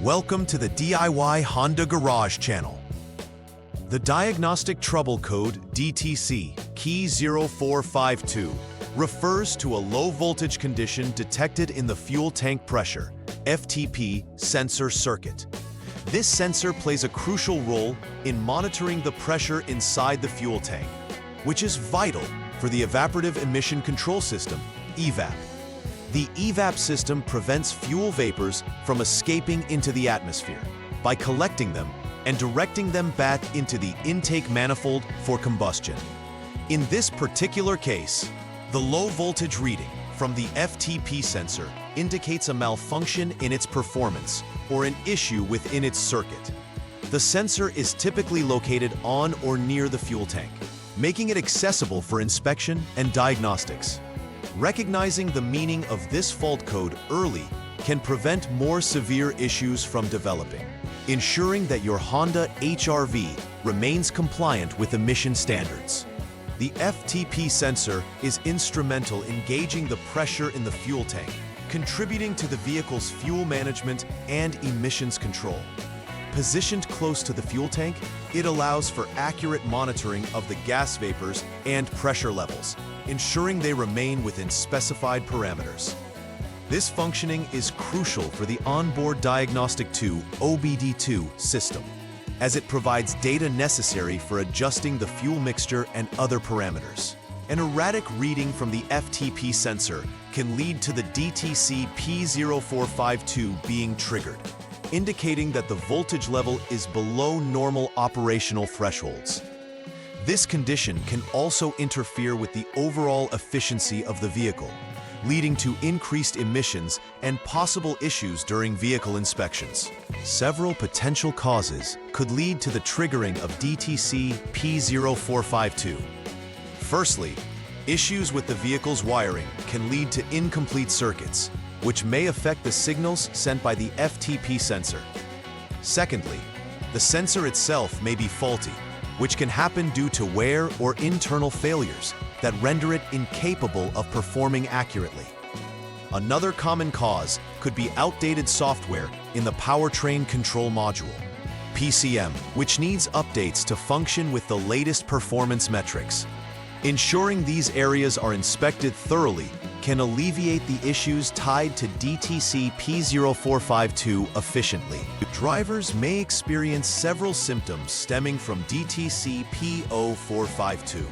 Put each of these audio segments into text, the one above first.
Welcome to the DIY Honda Garage channel. The Diagnostic Trouble Code DTC P0452 refers to a low-voltage condition detected in the fuel tank pressure FTP sensor circuit. This sensor plays a crucial role in monitoring the pressure inside the fuel tank, which is vital for the evaporative emission control system, EVAP. The EVAP system prevents fuel vapors from escaping into the atmosphere by collecting them and directing them back into the intake manifold for combustion. In this particular case, the low voltage reading from the FTP sensor indicates a malfunction in its performance or an issue within its circuit. The sensor is typically located on or near the fuel tank, making it accessible for inspection and diagnostics. Recognizing the meaning of this fault code early can prevent more severe issues from developing, ensuring that your Honda HR-V remains compliant with emission standards. The FTP sensor is instrumental in gauging the pressure in the fuel tank, contributing to the vehicle's fuel management and emissions control. Positioned close to the fuel tank, it allows for accurate monitoring of the gas vapors and pressure levels, ensuring they remain within specified parameters. This functioning is crucial for the onboard Diagnostic 2 OBD2 system, as it provides data necessary for adjusting the fuel mixture and other parameters. An erratic reading from the FTP sensor can lead to the DTC P0452 being triggered, indicating that the voltage level is below normal operational thresholds. This condition can also interfere with the overall efficiency of the vehicle, leading to increased emissions and possible issues during vehicle inspections. Several potential causes could lead to the triggering of DTC P0452. Firstly, issues with the vehicle's wiring can lead to incomplete circuits, which may affect the signals sent by the FTP sensor. Secondly, the sensor itself may be faulty, which can happen due to wear or internal failures that render it incapable of performing accurately. Another common cause could be outdated software in the powertrain control module, PCM, which needs updates to function with the latest performance metrics. Ensuring these areas are inspected thoroughly can alleviate the issues tied to DTC P0452 efficiently. Drivers may experience several symptoms stemming from DTC P0452.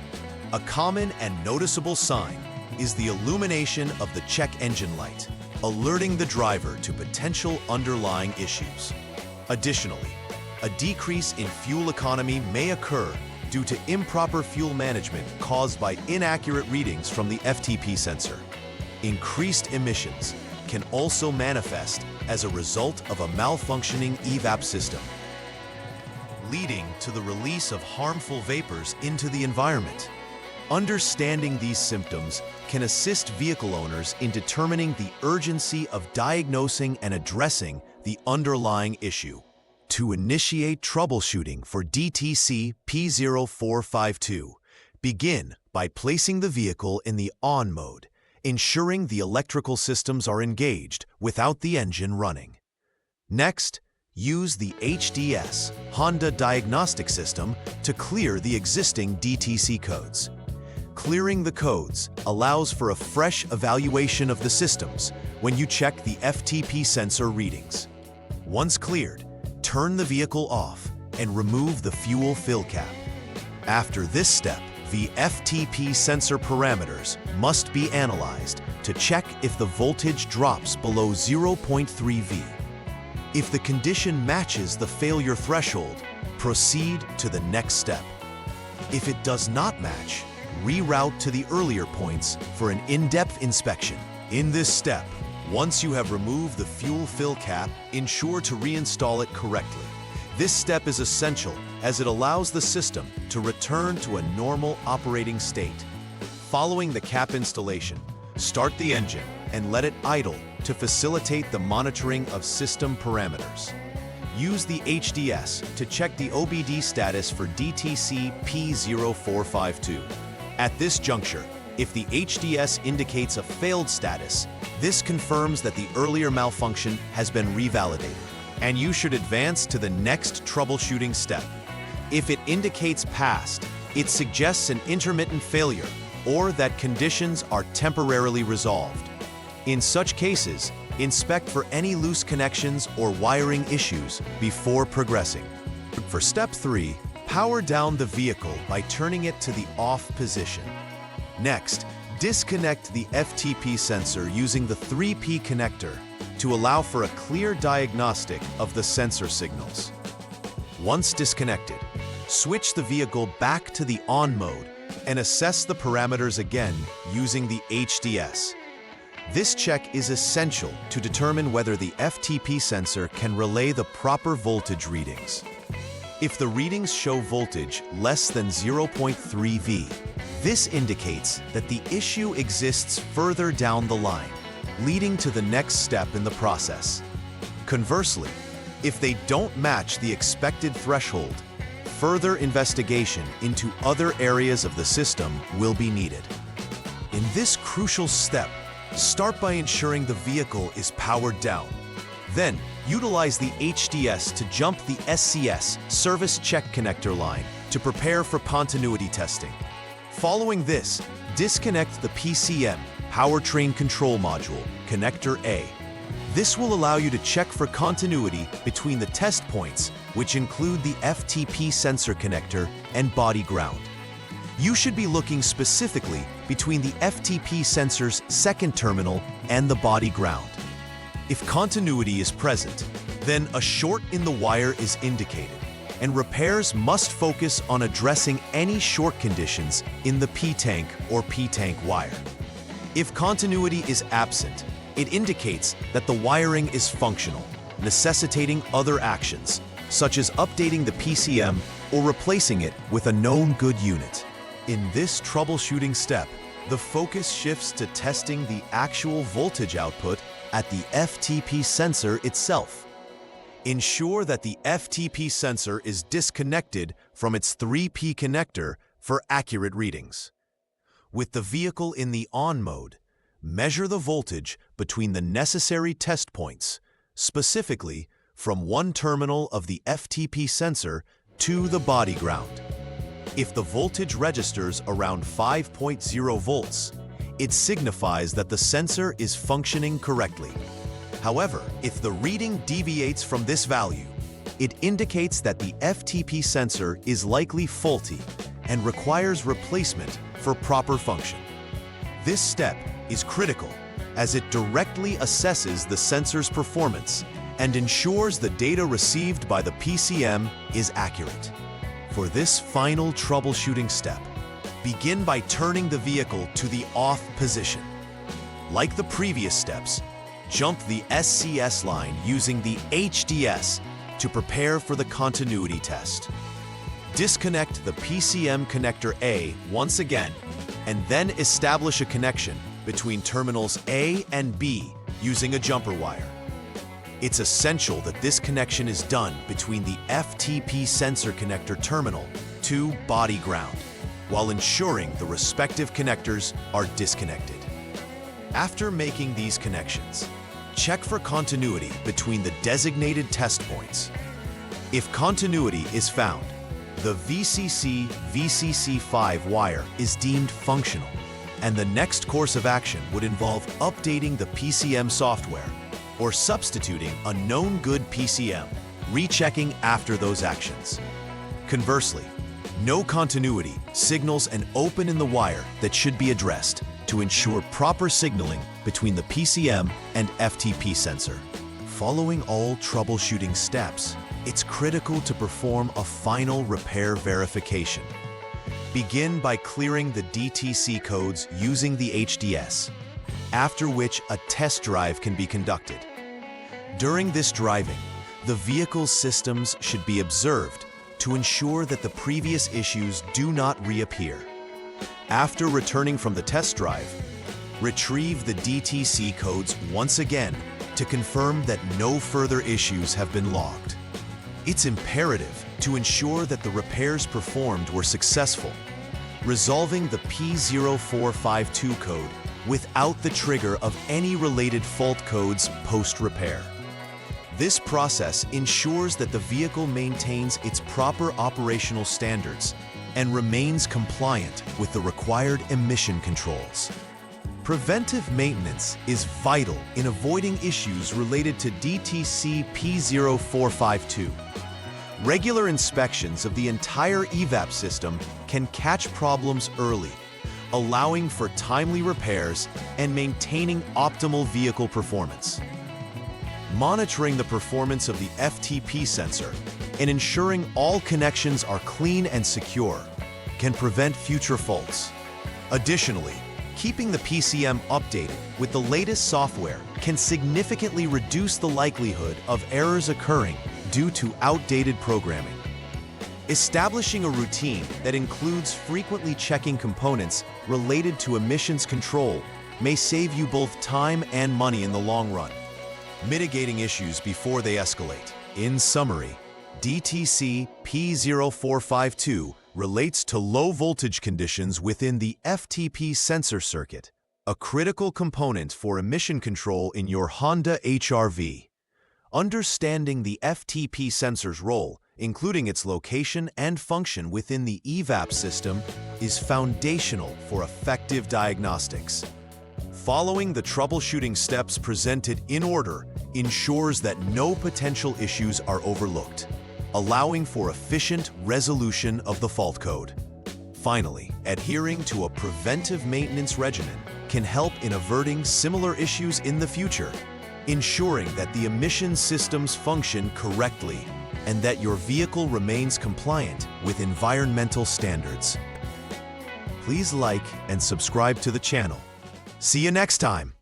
A common and noticeable sign is the illumination of the check engine light, alerting the driver to potential underlying issues. Additionally, a decrease in fuel economy may occur due to improper fuel management caused by inaccurate readings from the FTP sensor. Increased emissions can also manifest as a result of a malfunctioning EVAP system, leading to the release of harmful vapors into the environment. Understanding these symptoms can assist vehicle owners in determining the urgency of diagnosing and addressing the underlying issue. To initiate troubleshooting for DTC P0452, begin by placing the vehicle in the on mode, ensuring the electrical systems are engaged without the engine running. Next, use the HDS Honda Diagnostic System to clear the existing DTC codes. Clearing the codes allows for a fresh evaluation of the systems when you check the FTP sensor readings. Once cleared, turn the vehicle off and remove the fuel fill cap. After this step, the FTP sensor parameters must be analyzed to check if the voltage drops below 0.3 V. If the condition matches the failure threshold, proceed to the next step. If it does not match, reroute to the earlier points for an in-depth inspection. In this step, once you have removed the fuel fill cap, ensure to reinstall it correctly. This step is essential as it allows the system to return to a normal operating state. Following the cap installation, start the engine and let it idle to facilitate the monitoring of system parameters. Use the HDS to check the OBD status for DTC P0452. At this juncture, if the HDS indicates a failed status, this confirms that the earlier malfunction has been revalidated. and you should advance to the next troubleshooting step. If it indicates passed, it suggests an intermittent failure or that conditions are temporarily resolved. In such cases, inspect for any loose connections or wiring issues before progressing. For step 3, power down the vehicle by turning it to the off position. Next, disconnect the FTP sensor using the 3P connector to allow for a clear diagnostic of the sensor signals. Once disconnected, switch the vehicle back to the on mode and assess the parameters again using the HDS. This check is essential to determine whether the FTP sensor can relay the proper voltage readings. If the readings show voltage less than 0.3 V, this indicates that the issue exists further down the line, leading to the next step in the process. Conversely, if they don't match the expected threshold, further investigation into other areas of the system will be needed. In this crucial step, start by ensuring the vehicle is powered down. Then, utilize the HDS to jump the SCS service check connector line to prepare for continuity testing. Following this, disconnect the PCM powertrain control module, connector A. This will allow you to check for continuity between the test points, which include the FTP sensor connector and body ground. You should be looking specifically between the FTP sensor's second terminal and the body ground. If continuity is present, then a short in the wire is indicated, and repairs must focus on addressing any short conditions in the P-tank or P-tank wire. If continuity is absent, it indicates that the wiring is functional, necessitating other actions, such as updating the PCM or replacing it with a known good unit. In this troubleshooting step, the focus shifts to testing the actual voltage output at the FTP sensor itself. Ensure that the FTP sensor is disconnected from its 3P connector for accurate readings. With the vehicle in the on mode, measure the voltage between the necessary test points, specifically from one terminal of the FTP sensor to the body ground. If the voltage registers around 5.0 volts, it signifies that the sensor is functioning correctly. However, if the reading deviates from this value, it indicates that the FTP sensor is likely faulty and requires replacement for proper function. This step is critical as it directly assesses the sensor's performance and ensures the data received by the PCM is accurate. For this final troubleshooting step, begin by turning the vehicle to the off position. Like the previous steps, jump the SCS line using the HDS to prepare for the continuity test. Disconnect the PCM connector A once again, and then establish a connection between terminals A and B using a jumper wire. It's essential that this connection is done between the FTP sensor connector terminal to body ground, while ensuring the respective connectors are disconnected. After making these connections, check for continuity between the designated test points. If continuity is found, the VCC-VCC5 wire is deemed functional, and the next course of action would involve updating the PCM software or substituting a known good PCM, rechecking after those actions. Conversely, no continuity signals an open in the wire that should be addressed to ensure proper signaling between the PCM and FTP sensor. Following all troubleshooting steps, it's critical to perform a final repair verification. Begin by clearing the DTC codes using the HDS, after which a test drive can be conducted. During this driving, the vehicle's systems should be observed to ensure that the previous issues do not reappear. After returning from the test drive, retrieve the DTC codes once again to confirm that no further issues have been logged. It's imperative to ensure that the repairs performed were successful, resolving the P0452 code without the trigger of any related fault codes post-repair. This process ensures that the vehicle maintains its proper operational standards and remains compliant with the required emission controls. Preventive maintenance is vital in avoiding issues related to DTC P0452. Regular inspections of the entire EVAP system can catch problems early, allowing for timely repairs and maintaining optimal vehicle performance. Monitoring the performance of the FTP sensor and ensuring all connections are clean and secure can prevent future faults. Additionally, keeping the PCM updated with the latest software can significantly reduce the likelihood of errors occurring due to outdated programming. Establishing a routine that includes frequently checking components related to emissions control may save you both time and money in the long run, mitigating issues before they escalate. In summary, DTC P0452 relates to low voltage conditions within the FTP sensor circuit, a critical component for emission control in your Honda HR-V. Understanding the FTP sensor's role, including its location and function within the EVAP system, is foundational for effective diagnostics. Following the troubleshooting steps presented in order ensures that no potential issues are overlooked, allowing for efficient resolution of the fault code. Finally, adhering to a preventive maintenance regimen can help in averting similar issues in the future, ensuring that the emission systems function correctly and that your vehicle remains compliant with environmental standards. Please like and subscribe to the channel. See you next time.